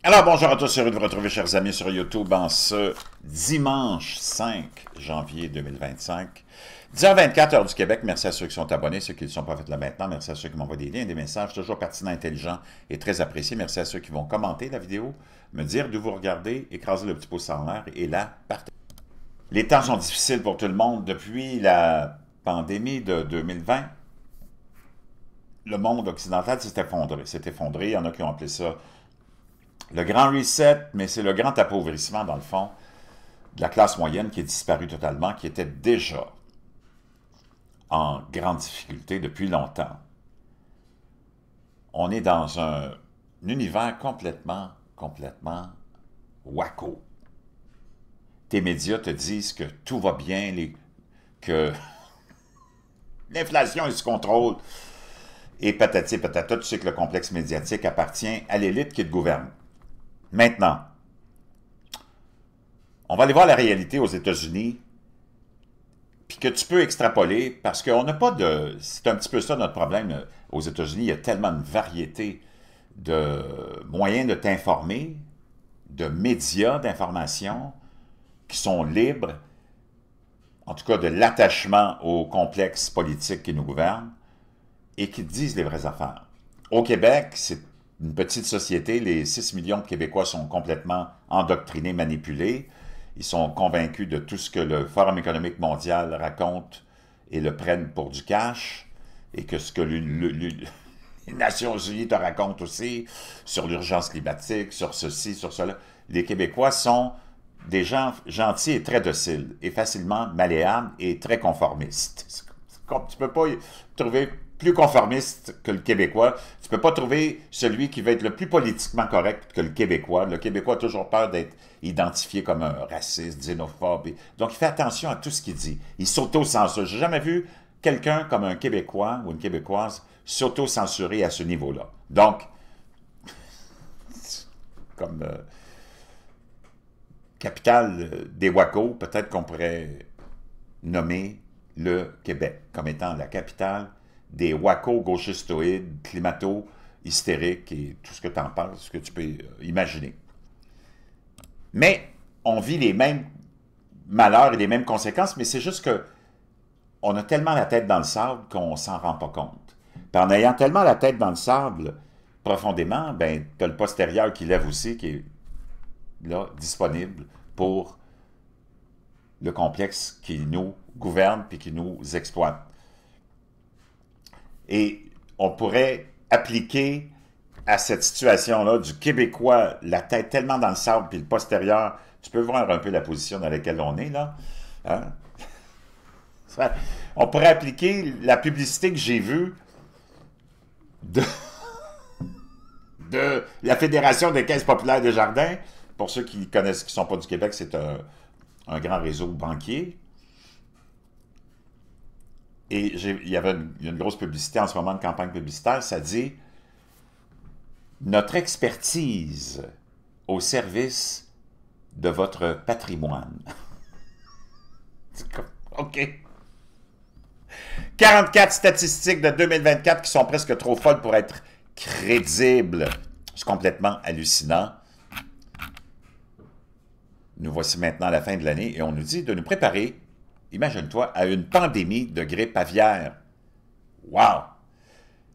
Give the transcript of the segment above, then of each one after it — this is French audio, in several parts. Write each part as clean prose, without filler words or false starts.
Alors, bonjour à tous, heureux de vous retrouver, chers amis, sur YouTube en ce dimanche 5 janvier 2025. 10h24, heure du Québec. Merci à ceux qui sont abonnés, ceux qui ne le sont pas fait là maintenant. Merci à ceux qui m'envoient des liens, des messages, toujours pertinents, intelligents et très appréciés. Merci à ceux qui vont commenter la vidéo, me dire d'où vous regardez, écraser le petit pouce en l'air et la partager. Les temps sont difficiles pour tout le monde. Depuis la pandémie de 2020, le monde occidental s'est effondré. S'est effondré. Il y en a qui ont appelé ça le grand reset, mais c'est le grand appauvrissement, dans le fond, de la classe moyenne qui est disparue totalement, qui était déjà en grande difficulté depuis longtemps. On est dans un univers complètement wacko. Tes médias te disent que tout va bien, que l'inflation est sous contrôle, et patati patata, tu sais que le complexe médiatique appartient à l'élite qui te gouverne. Maintenant, on va aller voir la réalité aux États-Unis, puis que tu peux extrapoler, parce qu'on n'a pas de... C'est un petit peu ça notre problème aux États-Unis. Il y a tellement une variété de moyens de t'informer, de médias d'information qui sont libres, en tout cas de l'attachement au complexe politique qui nous gouverne, et qui te disent les vraies affaires. Au Québec, c'est une petite société, les 6 millions de Québécois sont complètement endoctrinés, manipulés. Ils sont convaincus de tout ce que le Forum économique mondial raconte et le prennent pour du cash, et que ce que les Nations unies te racontent aussi sur l'urgence climatique, sur ceci, sur cela. Les Québécois sont des gens gentils et très dociles, et facilement malléables et très conformistes. Tu ne peux pas trouver plus conformiste que le Québécois. Tu ne peux pas trouver celui qui va être le plus politiquement correct que le Québécois. Le Québécois a toujours peur d'être identifié comme un raciste, xénophobe. Donc, il fait attention à tout ce qu'il dit. Il s'auto-censure. Je n'ai jamais vu quelqu'un comme un Québécois ou une Québécoise s'auto-censurer à ce niveau-là. Donc, comme capitale des Wacos, peut-être qu'on pourrait nommer le Québec comme étant la capitale des wacos gauchistoïdes, climato-hystériques et tout ce que tu en penses, ce que tu peux imaginer. Mais on vit les mêmes malheurs et les mêmes conséquences, mais c'est juste que on a tellement la tête dans le sable qu'on ne s'en rend pas compte. Puis en ayant tellement la tête dans le sable profondément, ben, tu as le postérieur qui lève aussi, qui est là, disponible pour le complexe qui nous gouverne puis qui nous exploite. Et on pourrait appliquer à cette situation-là du Québécois, la tête tellement dans le sable, puis le postérieur, tu peux voir un peu la position dans laquelle on est, là. Hein? On pourrait appliquer la publicité que j'ai vue de la Fédération des caisses populaires des jardins. Pour ceux qui connaissent, qui ne sont pas du Québec, c'est un grand réseau banquier. Et il y a une grosse publicité en ce moment, une campagne publicitaire, ça dit « Notre expertise au service de votre patrimoine. » OK. 44 statistiques de 2024 qui sont presque trop folles pour être crédibles. C'est complètement hallucinant. Nous voici maintenant à la fin de l'année et on nous dit de nous préparer, imagine-toi, à une pandémie de grippe aviaire. Wow!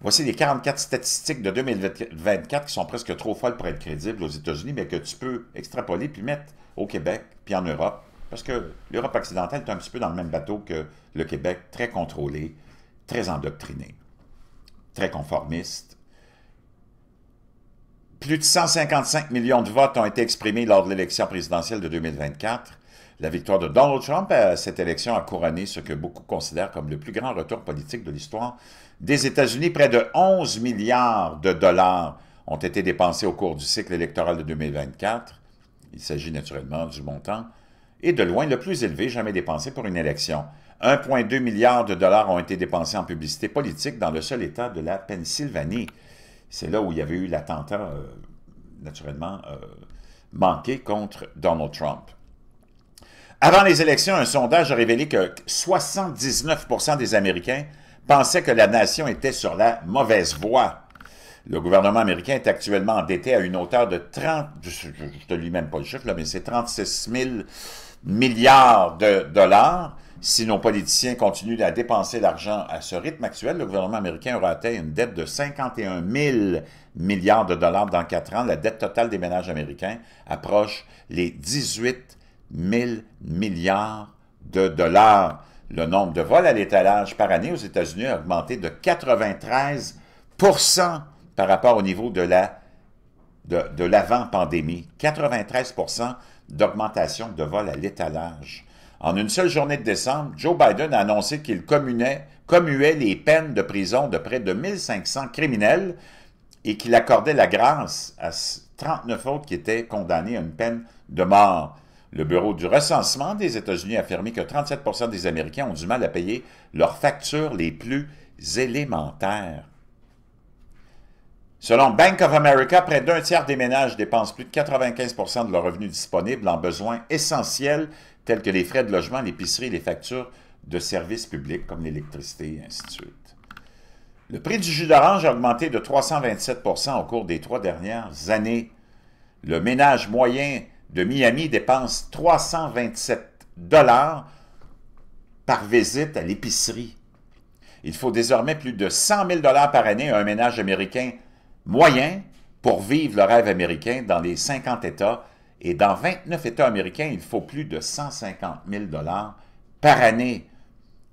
Voici les 44 statistiques de 2024 qui sont presque trop folles pour être crédibles aux États-Unis, mais que tu peux extrapoler puis mettre au Québec puis en Europe. Parce que l'Europe occidentale est un petit peu dans le même bateau que le Québec, très contrôlé, très endoctriné, très conformiste. Plus de 155 millions de votes ont été exprimés lors de l'élection présidentielle de 2024. La victoire de Donald Trump à cette élection a couronné ce que beaucoup considèrent comme le plus grand retour politique de l'histoire des États-Unis. Près de 11 milliards de dollars ont été dépensés au cours du cycle électoral de 2024. Il s'agit naturellement du montant et de loin le plus élevé jamais dépensé pour une élection. 1,2 milliard de dollars ont été dépensés en publicité politique dans le seul État de la Pennsylvanie. C'est là où il y avait eu l'attentat, naturellement, manqué contre Donald Trump. Avant les élections, un sondage a révélé que 79% des Américains pensaient que la nation était sur la mauvaise voie. Le gouvernement américain est actuellement endetté à une hauteur de 30, je ne te lis même pas le chiffre, là, mais c'est 36 000 milliards de dollars. Si nos politiciens continuent à dépenser l'argent à ce rythme actuel, le gouvernement américain aura atteint une dette de 51 000 milliards de dollars dans 4 ans. La dette totale des ménages américains approche les 18 000 milliards de dollars. Le nombre de vols à l'étalage par année aux États-Unis a augmenté de 93 par rapport au niveau de l'avant-pandémie. 93 d'augmentation de vols à l'étalage. En une seule journée de décembre, Joe Biden a annoncé qu'il commuait les peines de prison de près de 1500 criminels et qu'il accordait la grâce à 39 autres qui étaient condamnés à une peine de mort. Le Bureau du recensement des États-Unis a affirmé que 37 des Américains ont du mal à payer leurs factures les plus élémentaires. Selon Bank of America, près d'un tiers des ménages dépensent plus de 95 de leurs revenus disponibles en besoins essentiels tels que les frais de logement, l'épicerie et les factures de services publics comme l'électricité, et ainsi de suite. Le prix du jus d'orange a augmenté de 327 au cours des 3 dernières années. Le ménage moyen de Miami dépense 327 $ par visite à l'épicerie. Il faut désormais plus de 100 000 $ par année à un ménage américain moyen pour vivre le rêve américain dans les 50 États. Et dans 29 États américains, il faut plus de 150 000 $ par année.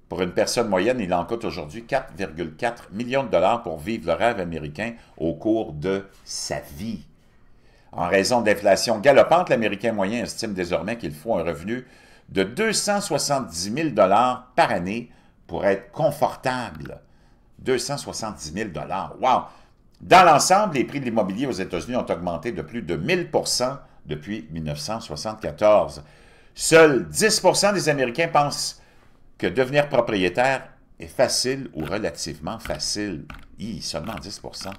Pour une personne moyenne, il en coûte aujourd'hui 4,4 millions de dollars pour vivre le rêve américain au cours de sa vie. En raison de l'inflation galopante, l'Américain moyen estime désormais qu'il faut un revenu de 270 000 $ par année pour être confortable. 270 000 $. Wow! Dans l'ensemble, les prix de l'immobilier aux États-Unis ont augmenté de plus de 1000 % depuis 1974. Seuls 10 % des Américains pensent que devenir propriétaire est facile ou relativement facile. Seulement 10 %.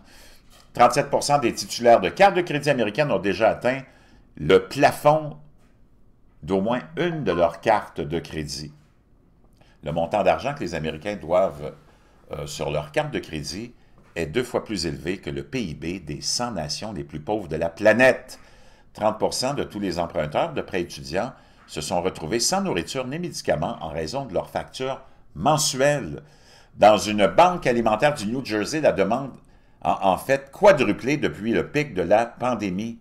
37 % des titulaires de cartes de crédit américaines ont déjà atteint le plafond d'au moins une de leurs cartes de crédit. Le montant d'argent que les Américains doivent sur leur carte de crédit est 2 fois plus élevé que le PIB des 100 nations les plus pauvres de la planète. 30 % de tous les emprunteurs de prêts étudiants se sont retrouvés sans nourriture ni médicaments en raison de leurs factures mensuelles. Dans une banque alimentaire du New Jersey, la demande a en fait quadruplé depuis le pic de la pandémie.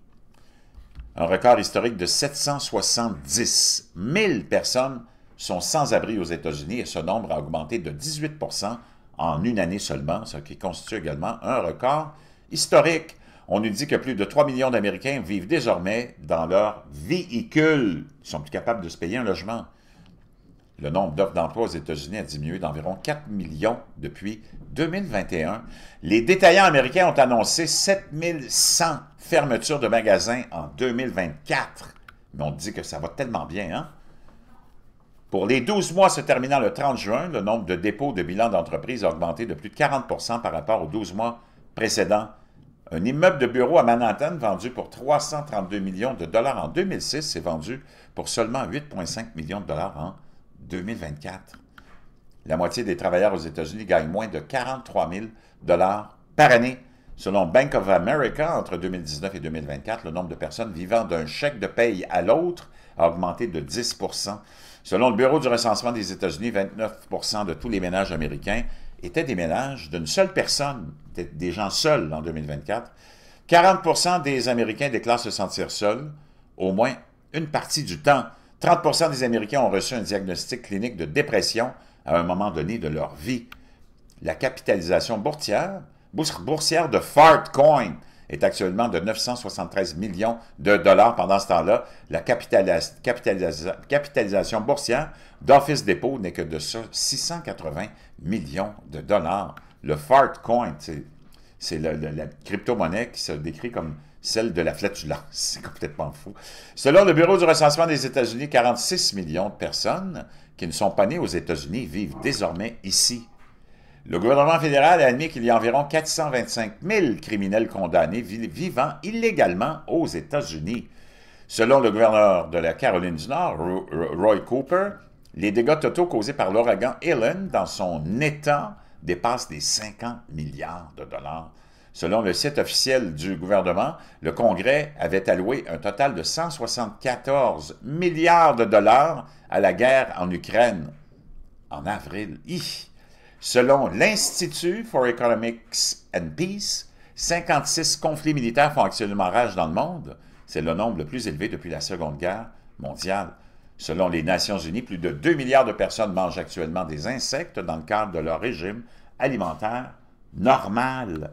Un record historique de 770 000 personnes sont sans abri aux États-Unis et ce nombre a augmenté de 18 % en une année seulement, ce qui constitue également un record historique. On nous dit que plus de 3 millions d'Américains vivent désormais dans leur véhicule. Ils sont plus capables de se payer un logement. Le nombre d'offres d'emploi aux États-Unis a diminué d'environ 4 millions depuis 2021. Les détaillants américains ont annoncé 7100 fermetures de magasins en 2024. Mais on dit que ça va tellement bien, hein? Pour les 12 mois se terminant le 30 juin, le nombre de dépôts de bilan d'entreprise a augmenté de plus de 40 % par rapport aux 12 mois précédents. Un immeuble de bureau à Manhattan vendu pour 332 millions de dollars en 2006 s'est vendu pour seulement 8,5 millions de dollars en 2024. La moitié des travailleurs aux États-Unis gagnent moins de 43 000 $ par année. Selon Bank of America, entre 2019 et 2024, le nombre de personnes vivant d'un chèque de paye à l'autre a augmenté de 10 %. Selon le Bureau du recensement des États-Unis, 29 % de tous les ménages américains étaient des ménages d'une seule personne, des gens seuls en 2024. 40 % des Américains déclarent se sentir seuls au moins une partie du temps. 30 % des Américains ont reçu un diagnostic clinique de dépression à un moment donné de leur vie. La capitalisation boursière de Fartcoin est actuellement de 973 millions de dollars. Pendant ce temps-là, la capitalisation boursière d'Office Depot n'est que de 680 millions de dollars. Le Fartcoin, c'est la crypto-monnaie qui se décrit comme celle de la flatulence. C'est complètement fou. Selon le Bureau du recensement des États-Unis, 46 millions de personnes qui ne sont pas nées aux États-Unis vivent désormais ici. Le gouvernement fédéral a admis qu'il y a environ 425 000 criminels condamnés vivant illégalement aux États-Unis. Selon le gouverneur de la Caroline du Nord, Roy Cooper, les dégâts totaux causés par l'ouragan Helen dans son État dépassent les 50 milliards de dollars. Selon le site officiel du gouvernement, le Congrès avait alloué un total de 174 milliards de dollars à la guerre en Ukraine en avril. Selon l'Institute for Economics and Peace, 56 conflits militaires font actuellement rage dans le monde. C'est le nombre le plus élevé depuis la Seconde Guerre mondiale. Selon les Nations unies, plus de 2 milliards de personnes mangent actuellement des insectes dans le cadre de leur régime alimentaire normal.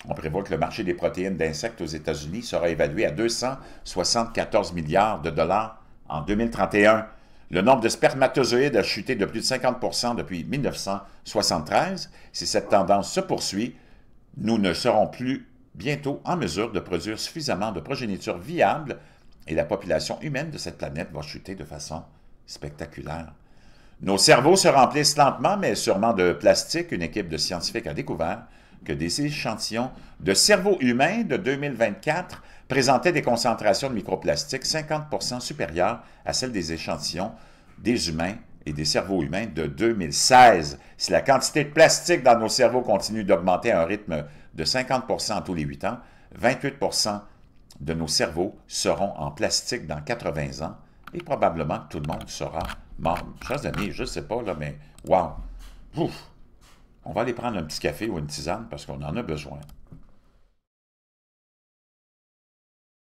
On prévoit que le marché des protéines d'insectes aux États-Unis sera évalué à 274 milliards de dollars en 2031. Le nombre de spermatozoïdes a chuté de plus de 50% depuis 1973. Si cette tendance se poursuit, nous ne serons plus bientôt en mesure de produire suffisamment de progéniture viable et la population humaine de cette planète va chuter de façon spectaculaire. Nos cerveaux se remplissent lentement, mais sûrement de plastique. Une équipe de scientifiques a découvert que des échantillons de cerveaux humains de 2024 présentaient des concentrations de microplastiques 50% supérieures à celles des échantillons des humains et des cerveaux humains de 2016. Si la quantité de plastique dans nos cerveaux continue d'augmenter à un rythme de 50% tous les 8 ans, 28% de nos cerveaux seront en plastique dans 80 ans et probablement que tout le monde sera mort. Chers amis, je ne sais pas, là, mais wow! Ouf! On va aller prendre un petit café ou une tisane parce qu'on en a besoin.